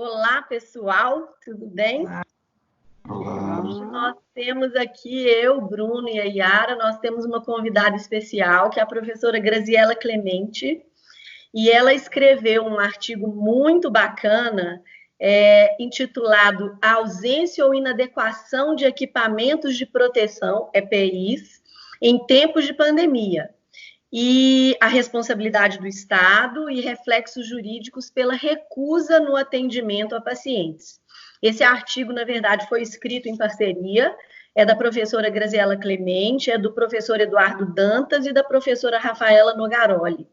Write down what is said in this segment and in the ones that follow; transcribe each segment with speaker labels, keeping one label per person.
Speaker 1: Olá, pessoal, tudo bem?
Speaker 2: Olá.
Speaker 1: Hoje nós temos aqui eu, Bruno e a Yara, nós temos uma convidada especial, que é a professora Graziela Clemente, e ela escreveu um artigo muito bacana, intitulado A Ausência ou Inadequação de Equipamentos de Proteção, EPIs, em Tempos de Pandemia, e a responsabilidade do Estado e reflexos jurídicos pela recusa no atendimento a pacientes. Esse artigo, na verdade, foi escrito em parceria, é da professora Graziela Clemente, é do professor Eduardo Dantas e da professora Rafaela Nogaroli.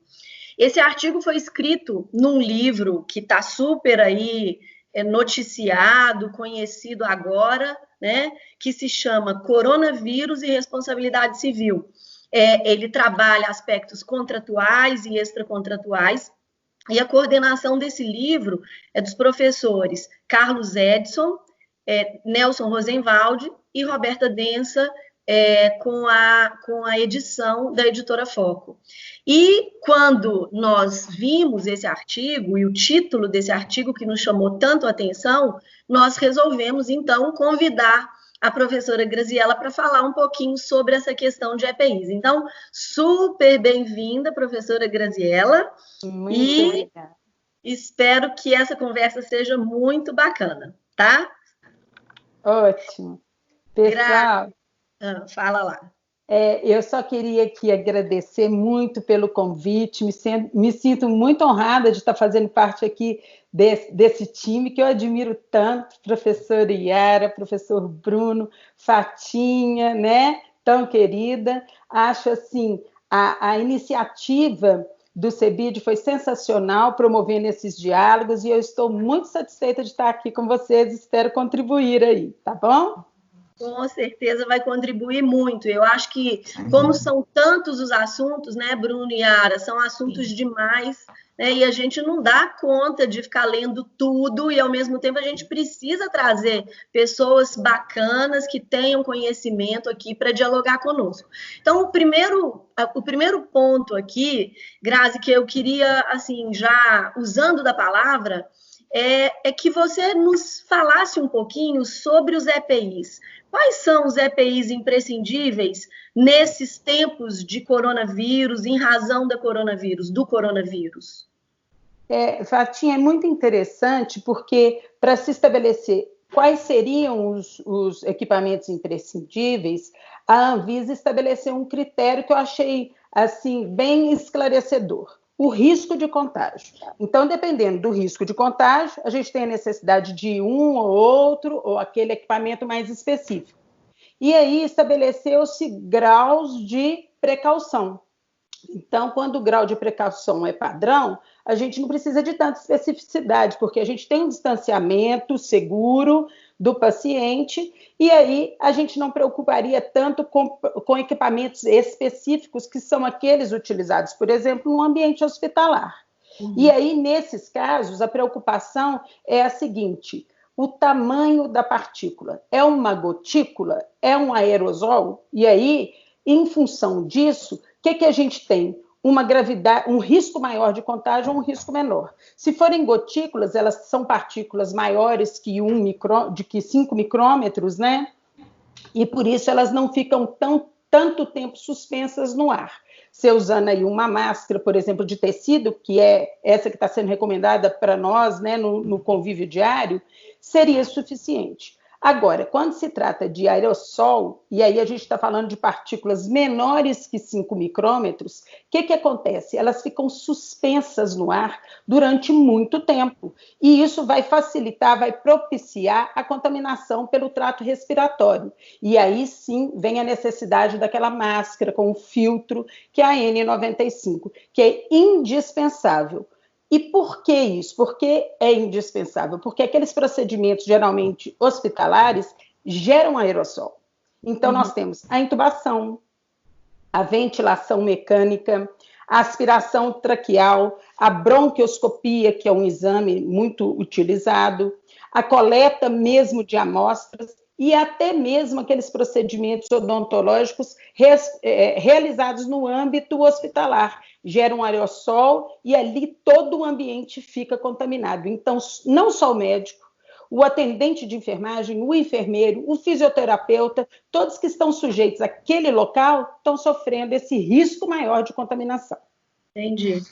Speaker 1: Esse artigo foi escrito num livro que está super aí noticiado, conhecido agora, né, que se chama Coronavírus e Responsabilidade Civil. Ele trabalha aspectos contratuais e extracontratuais, e a coordenação desse livro é dos professores Carlos Edson, Nelson Rosenwald e Roberta Densa, com a edição da editora Foco. E quando nós vimos esse artigo, e o título desse artigo que nos chamou tanto a atenção, nós resolvemos, então, convidar a professora Graziela para falar um pouquinho sobre essa questão de EPIs. Então, super bem-vinda, professora Graziela.
Speaker 3: Muito obrigada.
Speaker 1: Espero que essa conversa seja muito bacana, tá?
Speaker 3: Ótimo. Pessoal,
Speaker 1: fala lá.
Speaker 3: Eu só queria aqui agradecer muito pelo convite, me sinto muito honrada de estar fazendo parte aqui desse time que eu admiro tanto, professora Yara, professor Bruno, Fatinha, né? Tão querida. Acho assim, a iniciativa do CEBID foi sensacional, promovendo esses diálogos, e eu estou muito satisfeita de estar aqui com vocês, espero contribuir aí, tá bom?
Speaker 1: Com certeza vai contribuir muito. Eu acho que, como são tantos os assuntos, né, Bruno e Yara, são assuntos demais, né, e a gente não dá conta de ficar lendo tudo, e ao mesmo tempo a gente precisa trazer pessoas bacanas que tenham conhecimento aqui para dialogar conosco. Então, o primeiro ponto aqui, Grazi, que eu queria, assim, já usando da palavra, é que você nos falasse um pouquinho sobre os EPIs. Quais são os EPIs imprescindíveis nesses tempos de coronavírus, em razão do coronavírus?
Speaker 3: Fatinha, é muito interessante, porque para se estabelecer quais seriam os equipamentos imprescindíveis, a Anvisa estabeleceu um critério que eu achei assim, bem esclarecedor. O risco de contágio. Então, dependendo do risco de contágio, a gente tem a necessidade de um ou outro, ou aquele equipamento mais específico. E aí estabeleceu-se graus de precaução. Então, quando o grau de precaução é padrão, a gente não precisa de tanta especificidade, porque a gente tem um distanciamento seguro do paciente, e aí a gente não preocuparia tanto com equipamentos específicos, que são aqueles utilizados, por exemplo, no ambiente hospitalar. E aí, nesses casos, a preocupação é a seguinte: o tamanho da partícula é uma gotícula, é um aerosol, e aí, em função disso, o que a gente tem? Uma gravidade, um risco maior de contágio ou um risco menor. Se forem gotículas, elas são partículas maiores que 5 micrômetros, né? E por isso elas não ficam tanto tempo suspensas no ar. Você usando aí uma máscara, por exemplo, de tecido, que é essa que está sendo recomendada para nós, né, no convívio diário, seria suficiente. Agora, quando se trata de aerossol, e aí a gente está falando de partículas menores que 5 micrômetros, o que acontece? Elas ficam suspensas no ar durante muito tempo, e isso vai facilitar, vai propiciar a contaminação pelo trato respiratório. E aí sim vem a necessidade daquela máscara com filtro, que é a N95, que é indispensável. E por que isso? Por que é indispensável? Porque aqueles procedimentos, geralmente hospitalares, geram aerossol. Então, nós temos a intubação, a ventilação mecânica, a aspiração traqueal, a bronquioscopia, que é um exame muito utilizado, a coleta mesmo de amostras, e até mesmo aqueles procedimentos odontológicos realizados no âmbito hospitalar, gera um aerossol e ali todo o ambiente fica contaminado. Então, não só o médico, o atendente de enfermagem, o enfermeiro, o fisioterapeuta, todos que estão sujeitos àquele local estão sofrendo esse risco maior de contaminação.
Speaker 1: Entendi.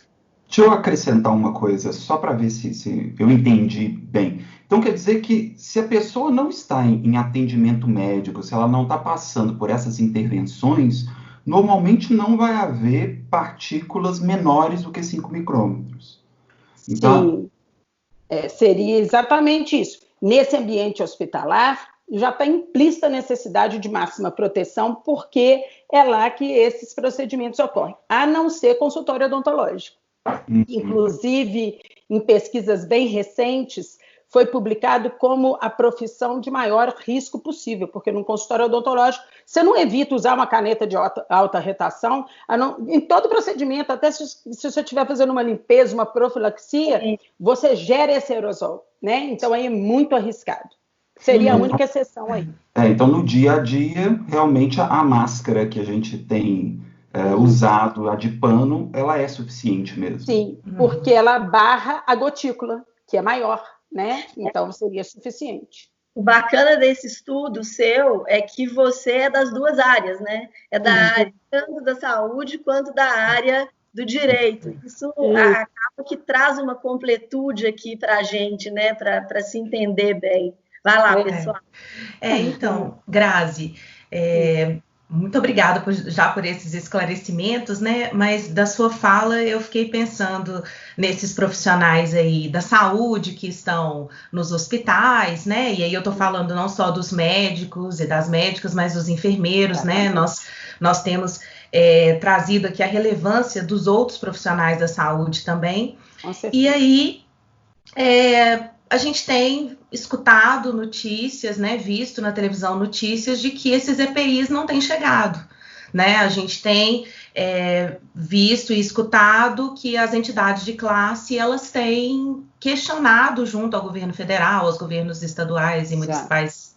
Speaker 2: Deixa eu acrescentar uma coisa, só para ver se eu entendi bem. Então, quer dizer que se a pessoa não está em atendimento médico, se ela não está passando por essas intervenções, normalmente não vai haver partículas menores do que 5 micrômetros. Então,
Speaker 3: sim, seria exatamente isso. Nesse ambiente hospitalar, já está implícita a necessidade de máxima proteção, porque é lá que esses procedimentos ocorrem, a não ser consultório odontológico. Inclusive, em pesquisas bem recentes, foi publicado como a profissão de maior risco possível, porque no consultório odontológico você não evita usar uma caneta de alta retação, em todo procedimento, até se você estiver fazendo uma limpeza, uma profilaxia, você gera esse aerosol, né? Então aí é muito arriscado. Seria a única exceção aí.
Speaker 2: Então, no dia a dia, realmente a máscara que a gente tem usado, a de pano, ela é suficiente mesmo.
Speaker 3: Sim, porque ela barra a gotícula, que é maior, né? Então seria suficiente.
Speaker 1: O bacana desse estudo seu é que você é das duas áreas, né? É da área tanto da saúde quanto da área do direito. Isso acaba que traz uma completude aqui para a gente, né? Para se entender bem. Vai lá, pessoal.
Speaker 4: Então, Grazi, muito obrigada por esses esclarecimentos, né? Mas da sua fala eu fiquei pensando nesses profissionais aí da saúde que estão nos hospitais, né? E aí eu estou falando não só dos médicos e das médicas, mas dos enfermeiros, né? Nós temos trazido aqui a relevância dos outros profissionais da saúde também. E aí a gente tem escutado notícias, né, visto na televisão notícias de que esses EPIs não têm chegado, né? A gente tem visto e escutado que as entidades de classe, elas têm questionado junto ao governo federal, aos governos estaduais e municipais,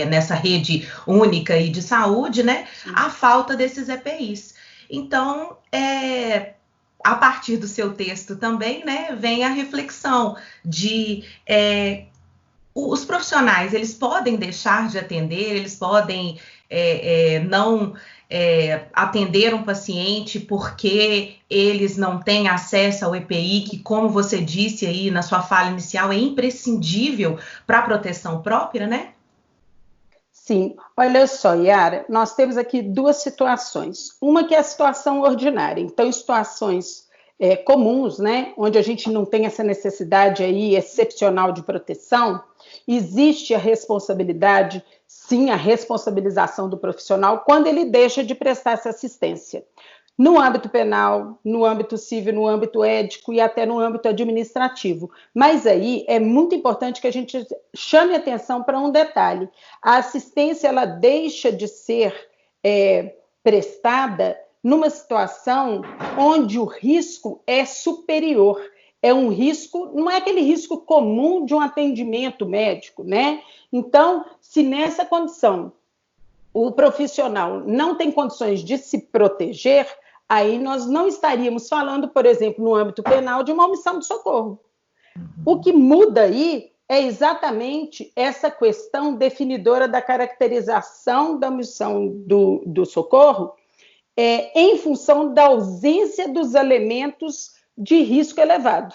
Speaker 4: nessa rede única e de saúde, né, a falta desses EPIs. Então, a partir do seu texto também, né, vem a reflexão de os profissionais, eles podem deixar de atender, eles podem não atender um paciente porque eles não têm acesso ao EPI, que, como você disse aí na sua fala inicial, é imprescindível para a proteção própria, né?
Speaker 3: Sim, olha só, Yara, nós temos aqui duas situações. Uma que é a situação ordinária, então em situações comuns, né, onde a gente não tem essa necessidade aí excepcional de proteção, existe a responsabilidade, sim, a responsabilização do profissional quando ele deixa de prestar essa assistência. No âmbito penal, no âmbito civil, no âmbito ético e até no âmbito administrativo. Mas aí é muito importante que a gente chame atenção para um detalhe. A assistência, ela deixa de ser prestada numa situação onde o risco é superior. É um risco, não é aquele risco comum de um atendimento médico, né? Então, se nessa condição o profissional não tem condições de se proteger, aí nós não estaríamos falando, por exemplo, no âmbito penal, de uma omissão de socorro. O que muda aí é exatamente essa questão definidora da caracterização da omissão do socorro em função da ausência dos elementos de risco elevado.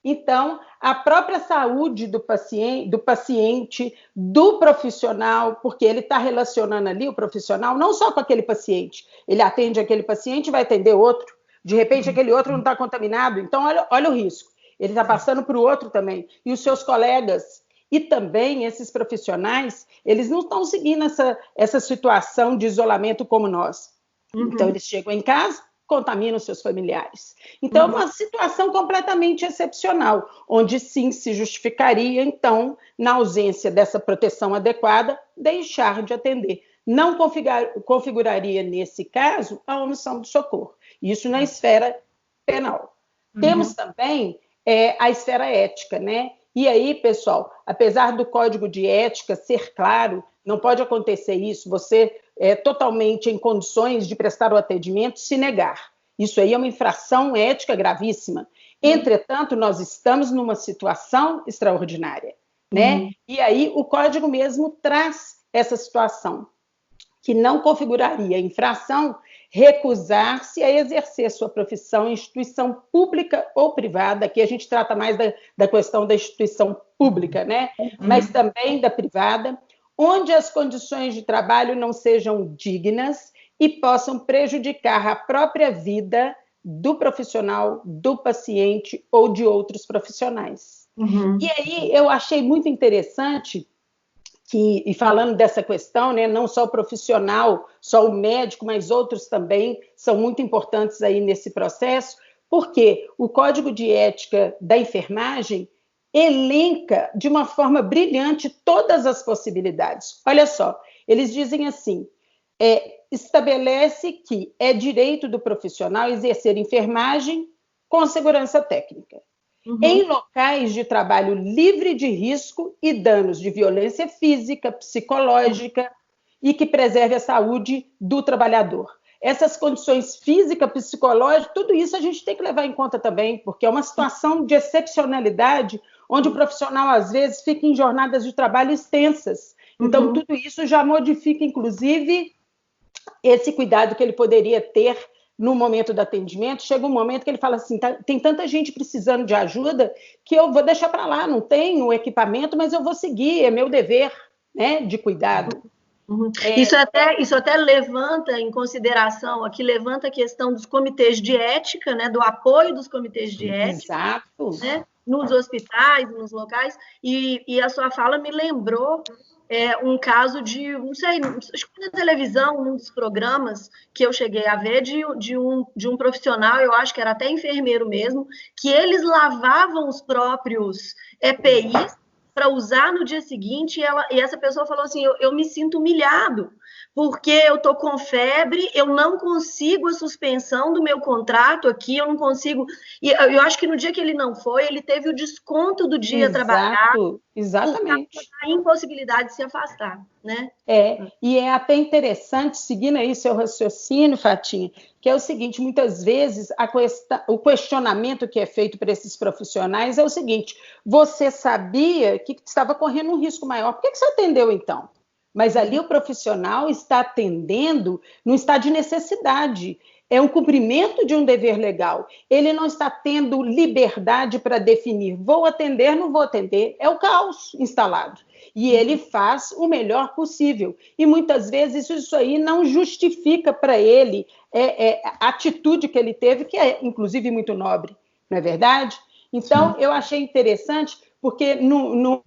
Speaker 3: Então, a própria saúde do paciente, do profissional, porque ele está relacionando ali o profissional não só com aquele paciente, ele atende aquele paciente e vai atender outro, de repente aquele outro não está contaminado, então olha o risco, ele está passando para o outro também, e os seus colegas, e também esses profissionais, eles não estão seguindo essa situação de isolamento como nós. Então, eles chegam em casa, contaminam seus familiares. Então, é uma situação completamente excepcional, onde sim se justificaria, então, na ausência dessa proteção adequada, deixar de atender. Não configuraria, nesse caso, a omissão de socorro. Isso na esfera penal. Temos também a esfera ética, né? E aí, pessoal, apesar do código de ética ser claro, não pode acontecer isso, você totalmente em condições de prestar o atendimento se negar. Isso aí é uma infração ética gravíssima. Entretanto, nós estamos numa situação extraordinária, né? E aí o Código mesmo traz essa situação, que não configuraria infração recusar-se a exercer sua profissão em instituição pública ou privada. Aqui a gente trata mais da questão da instituição pública, né? Mas também da privada, onde as condições de trabalho não sejam dignas e possam prejudicar a própria vida do profissional, do paciente ou de outros profissionais. E aí eu achei muito interessante que, e falando dessa questão, né, não só o profissional, só o médico, mas outros também são muito importantes aí nesse processo, porque o Código de Ética da Enfermagem elenca de uma forma brilhante todas as possibilidades. Olha só, eles dizem assim, estabelece que é direito do profissional exercer enfermagem com segurança técnica, em locais de trabalho livre de risco e danos de violência física, psicológica e que preserve a saúde do trabalhador. Essas condições físicas, psicológicas, tudo isso a gente tem que levar em conta também, porque é uma situação de excepcionalidade, onde o profissional, às vezes, fica em jornadas de trabalho extensas. Então, tudo isso já modifica, inclusive, esse cuidado que ele poderia ter no momento do atendimento. Chega um momento que ele fala assim, tem tanta gente precisando de ajuda que eu vou deixar para lá, não tenho equipamento, mas eu vou seguir, é meu dever, né, de cuidado.
Speaker 1: Isso até levanta em consideração, aqui levanta a questão dos comitês de ética, né, do apoio dos comitês de ética.
Speaker 3: Exato.
Speaker 1: Né, nos hospitais, nos locais, e a sua fala me lembrou um caso de, não sei, acho que na televisão, num dos programas que eu cheguei a ver, de um profissional, eu acho que era até enfermeiro mesmo, que eles lavavam os próprios EPIs para usar no dia seguinte, e essa pessoa falou assim, eu me sinto humilhado, porque eu estou com febre, eu não consigo a suspensão do meu contrato aqui, eu não consigo... E eu acho que no dia que ele não foi, ele teve o desconto do dia trabalhado.
Speaker 3: Exatamente.
Speaker 1: Por causa da impossibilidade de se afastar, né?
Speaker 3: E é até interessante, seguindo aí seu raciocínio, Fatinha, que é o seguinte, muitas vezes o questionamento que é feito para esses profissionais é o seguinte, você sabia que estava correndo um risco maior, por que você atendeu então? Mas ali o profissional está atendendo no estado de necessidade, é um cumprimento de um dever legal, ele não está tendo liberdade para definir, vou atender, não vou atender, é o caos instalado. E ele faz o melhor possível. E muitas vezes isso aí não justifica para ele a atitude que ele teve, que é inclusive muito nobre, não é verdade? Então, eu achei interessante, porque num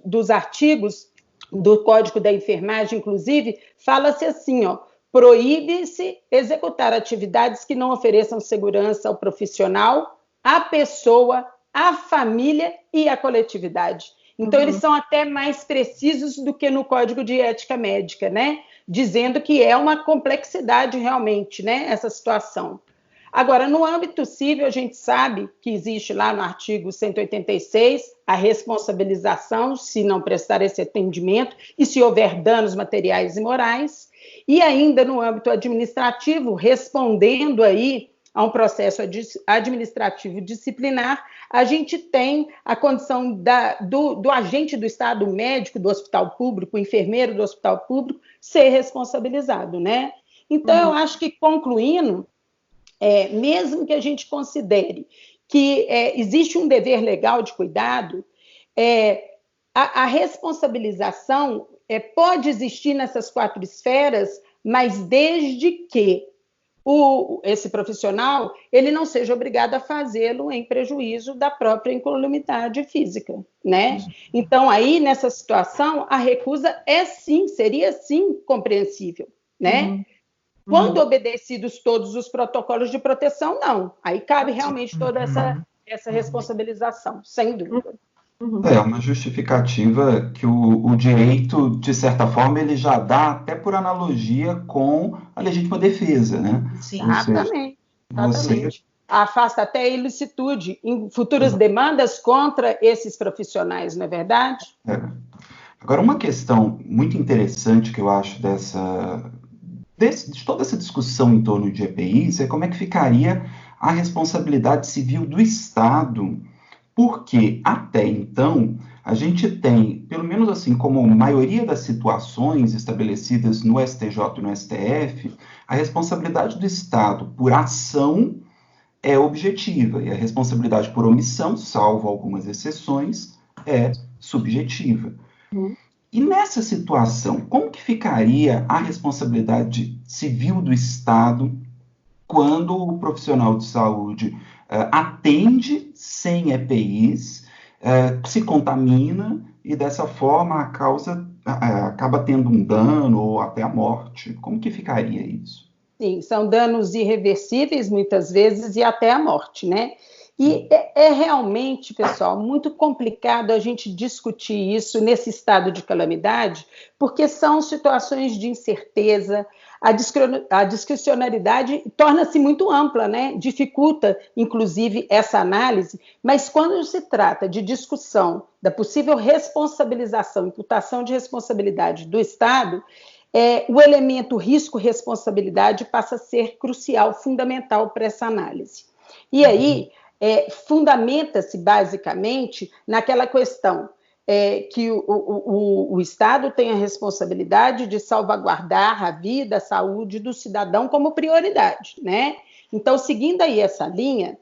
Speaker 3: dos artigos do Código da Enfermagem, inclusive, fala-se assim, proíbe-se executar atividades que não ofereçam segurança ao profissional, à pessoa, à família e à coletividade. Então, eles são até mais precisos do que no Código de Ética Médica, né? Dizendo que é uma complexidade realmente, né? Essa situação. Agora, no âmbito civil, a gente sabe que existe lá no artigo 186 a responsabilização se não prestar esse atendimento e se houver danos materiais e morais. E ainda no âmbito administrativo, respondendo aí a um processo administrativo disciplinar, a gente tem a condição do agente do Estado, o médico do hospital público, o enfermeiro do hospital público, ser responsabilizado, né? Então, eu acho que, concluindo, mesmo que a gente considere que existe um dever legal de cuidado, a responsabilização pode existir nessas 4 esferas, mas desde que esse profissional ele não seja obrigado a fazê-lo em prejuízo da própria incolumidade física, né? Então, aí, nessa situação, a recusa seria sim compreensível, né? Quando obedecidos todos os protocolos de proteção, não. Aí cabe realmente toda essa responsabilização, sem dúvida.
Speaker 2: É uma justificativa que o direito, de certa forma, ele já dá até por analogia com a legítima defesa, né?
Speaker 3: Sim, exatamente. Afasta até a ilicitude em futuras demandas contra esses profissionais, não é verdade?
Speaker 2: Agora, uma questão muito interessante que eu acho de toda essa discussão em torno de EPIs é como é que ficaria a responsabilidade civil do Estado, porque até então a gente tem, pelo menos assim como a maioria das situações estabelecidas no STJ e no STF, a responsabilidade do Estado por ação é objetiva e a responsabilidade por omissão, salvo algumas exceções, é subjetiva. E nessa situação, como que ficaria a responsabilidade civil do Estado quando o profissional de saúde atende sem EPIs, se contamina e dessa forma a causa acaba tendo um dano ou até a morte? Como que ficaria isso?
Speaker 3: Sim, são danos irreversíveis muitas vezes e até a morte, né? E é realmente, pessoal, muito complicado a gente discutir isso nesse estado de calamidade, porque são situações de incerteza, a discricionariedade torna-se muito ampla, né? Dificulta, inclusive, essa análise, mas quando se trata de discussão da possível responsabilização, imputação de responsabilidade do Estado, o elemento risco-responsabilidade passa a ser crucial, fundamental para essa análise. E aí, fundamenta-se basicamente naquela questão que o Estado tem a responsabilidade de salvaguardar a vida, a saúde do cidadão como prioridade, né? Então, seguindo aí essa linha,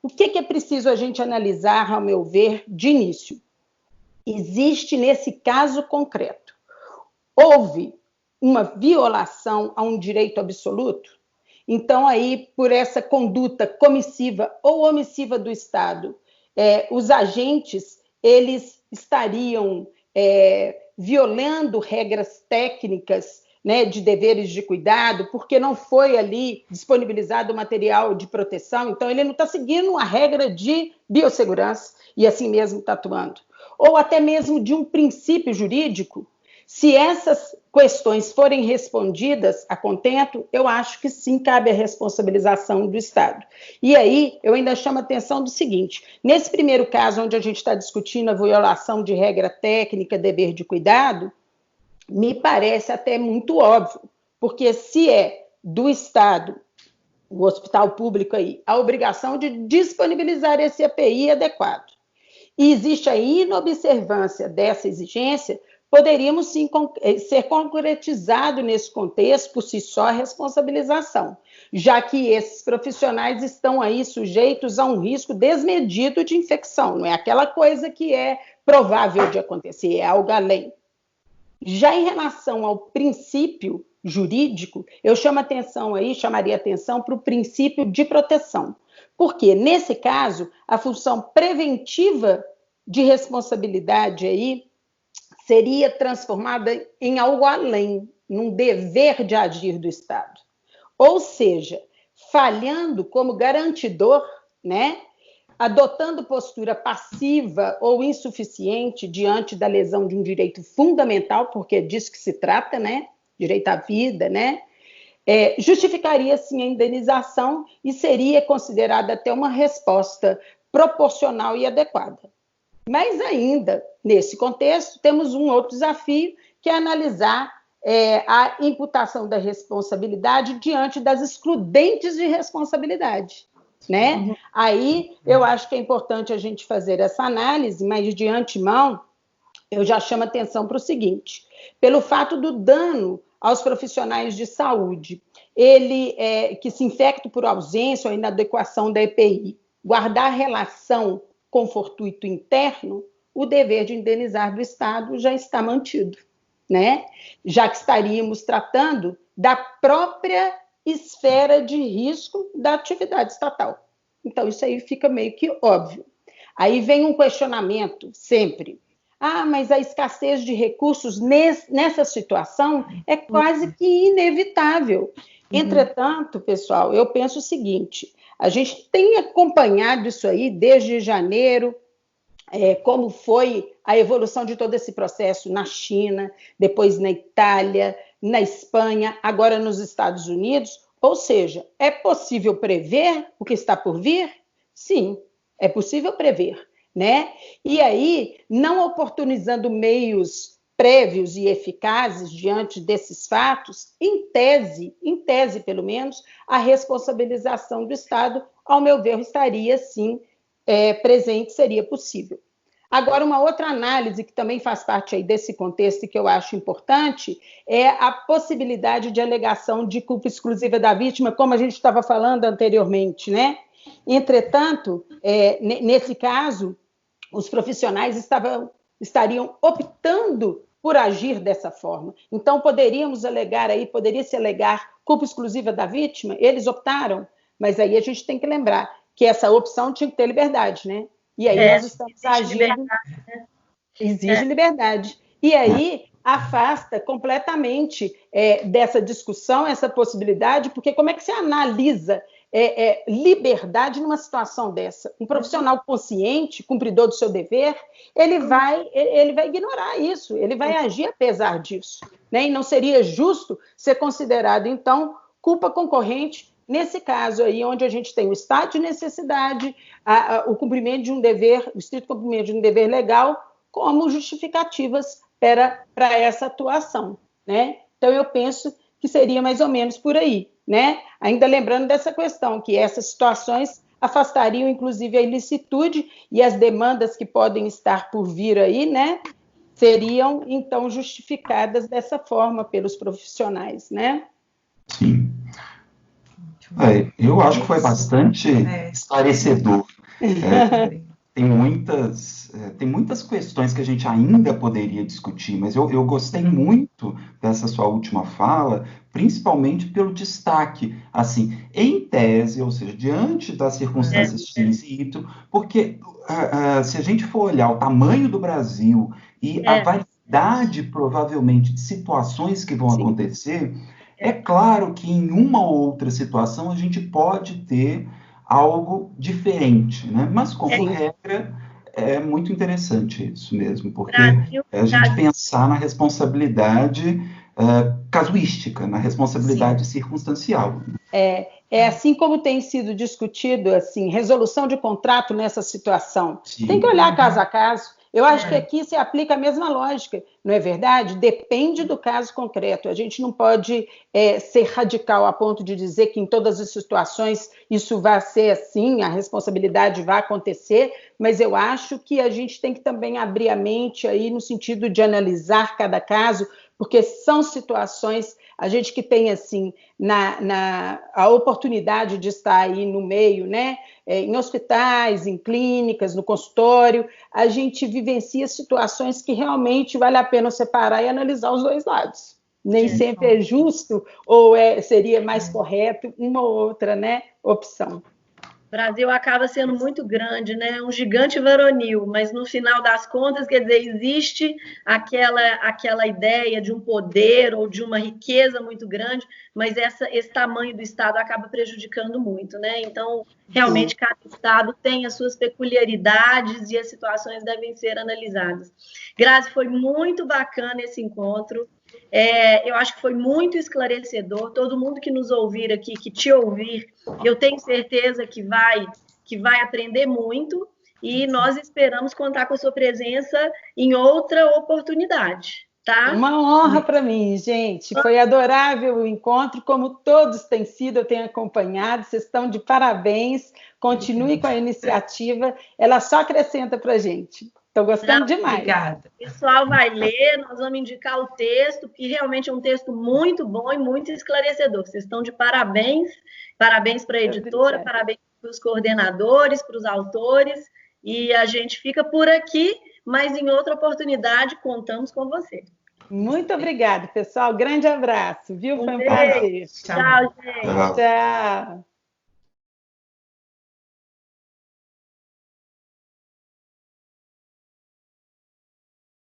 Speaker 3: o que é preciso a gente analisar, ao meu ver, de início? Existe, nesse caso concreto, houve uma violação a um direito absoluto? Então, aí, por essa conduta comissiva ou omissiva do Estado, os agentes, eles estariam violando regras técnicas, né, de deveres de cuidado, porque não foi ali disponibilizado o material de proteção, então ele não está seguindo a regra de biossegurança e assim mesmo está atuando. Ou até mesmo de um princípio jurídico. Se essas questões forem respondidas a contento, eu acho que sim, cabe a responsabilização do Estado. E aí, eu ainda chamo a atenção do seguinte, nesse primeiro caso, onde a gente está discutindo a violação de regra técnica, dever de cuidado, me parece até muito óbvio, porque se é do Estado, o hospital público aí, a obrigação de disponibilizar esse EPI adequado, e existe a inobservância dessa exigência, poderíamos sim ser concretizado nesse contexto, por si só, a responsabilização, já que esses profissionais estão aí sujeitos a um risco desmedido de infecção, não é aquela coisa que é provável de acontecer, é algo além. Já em relação ao princípio jurídico, eu chamaria atenção para o princípio de proteção, porque, nesse caso, a função preventiva de responsabilidade aí seria transformada em algo além, num dever de agir do Estado. Ou seja, falhando como garantidor, né, adotando postura passiva ou insuficiente diante da lesão de um direito fundamental, porque é disso que se trata, né, direito à vida, né, justificaria sim a indenização e seria considerada até uma resposta proporcional e adequada. Mas ainda, nesse contexto, temos um outro desafio, que é analisar a imputação da responsabilidade diante das excludentes de responsabilidade, né? Aí, eu acho que é importante a gente fazer essa análise, mas de antemão, eu já chamo atenção para o seguinte, pelo fato do dano aos profissionais de saúde, ele que se infectam por ausência ou inadequação da EPI, guardar relação com fortuito interno, o dever de indenizar do Estado já está mantido, né? Já que estaríamos tratando da própria esfera de risco da atividade estatal. Então, isso aí fica meio que óbvio. Aí vem um questionamento sempre. Mas a escassez de recursos nessa situação é quase que inevitável. Entretanto, pessoal, eu penso o seguinte, a gente tem acompanhado isso aí desde janeiro, como foi a evolução de todo esse processo na China, depois na Itália, na Espanha, agora nos Estados Unidos. Ou seja, é possível prever o que está por vir? Sim, é possível prever, né? E aí, não oportunizando meios prévios e eficazes diante desses fatos, em tese pelo menos, a responsabilização do Estado, ao meu ver, estaria sim presente, seria possível. Agora, uma outra análise que também faz parte aí desse contexto e que eu acho importante é a possibilidade de alegação de culpa exclusiva da vítima, como a gente estava falando anteriormente, né? Entretanto, nesse caso, os profissionais estariam optando por agir dessa forma. Então, poderia se alegar culpa exclusiva da vítima? Eles optaram, mas aí a gente tem que lembrar que essa opção tinha que ter liberdade, né? E aí nós estamos agindo... Exige liberdade. E aí afasta completamente dessa discussão, essa possibilidade, porque como é que você analisa liberdade numa situação dessa? Um profissional consciente, cumpridor do seu dever, ele vai ignorar isso, ele vai agir apesar disso, né? E não seria justo ser considerado, então, culpa concorrente nesse caso aí, onde a gente tem o estado de necessidade, o cumprimento de um dever, o estrito cumprimento de um dever legal, como justificativas para essa atuação, né? Então, eu penso que seria mais ou menos por aí, né? Ainda lembrando dessa questão, que essas situações afastariam, inclusive, a ilicitude e as demandas que podem estar por vir aí, né? Seriam, então, justificadas dessa forma pelos profissionais, né?
Speaker 2: Sim. Eu acho que foi bastante esclarecedor. Tem muitas questões que a gente ainda poderia discutir, mas eu gostei muito dessa sua última fala, principalmente pelo destaque, assim, em tese, ou seja, diante das circunstâncias X e Y, porque se a gente for olhar o tamanho do Brasil e a variedade, provavelmente, de situações que vão acontecer, é claro que em uma ou outra situação a gente pode ter algo diferente, né? Mas, como regra, é muito interessante isso mesmo, porque a gente pensar na responsabilidade casuística, na responsabilidade circunstancial.
Speaker 3: Assim como tem sido discutido, assim, resolução de contrato nessa situação.
Speaker 2: Sim.
Speaker 3: Tem que olhar caso a caso. Eu acho que aqui se aplica a mesma lógica, não é verdade? Depende do caso concreto. A gente não pode ser radical a ponto de dizer que em todas as situações isso vai ser assim, a responsabilidade vai acontecer, mas eu acho que a gente tem que também abrir a mente aí no sentido de analisar cada caso, porque são situações, a gente que tem assim a oportunidade de estar aí no meio, né? Em hospitais, em clínicas, no consultório, a gente vivencia situações que realmente vale a pena separar e analisar os dois lados. Nem sempre é justo ou seria mais correto uma ou outra, né, opção.
Speaker 1: O Brasil acaba sendo muito grande, né? Um gigante varonil, mas no final das contas, quer dizer, existe aquela ideia de um poder ou de uma riqueza muito grande, mas esse tamanho do Estado acaba prejudicando muito, né? Então, realmente, cada Estado tem as suas peculiaridades e as situações devem ser analisadas. Grazi, foi muito bacana esse encontro. Eu acho que foi muito esclarecedor. Todo mundo que nos ouvir aqui, que te ouvir, eu tenho certeza que vai aprender muito e nós esperamos contar com a sua presença em outra oportunidade, tá?
Speaker 3: Uma honra para mim, gente. Foi adorável o encontro, como todos têm sido, eu tenho acompanhado, vocês estão de parabéns, continue com a iniciativa, ela só acrescenta para a gente. Estou gostando demais.
Speaker 4: Obrigada.
Speaker 1: O pessoal vai ler, nós vamos indicar o texto, que realmente é um texto muito bom e muito esclarecedor. Vocês estão de parabéns, parabéns para a editora, parabéns para os coordenadores, para os autores, e a gente fica por aqui, mas em outra oportunidade contamos com você.
Speaker 3: Muito obrigada, pessoal. Grande abraço, viu? Foi um prazer.
Speaker 1: Tchau, gente.
Speaker 3: Tchau.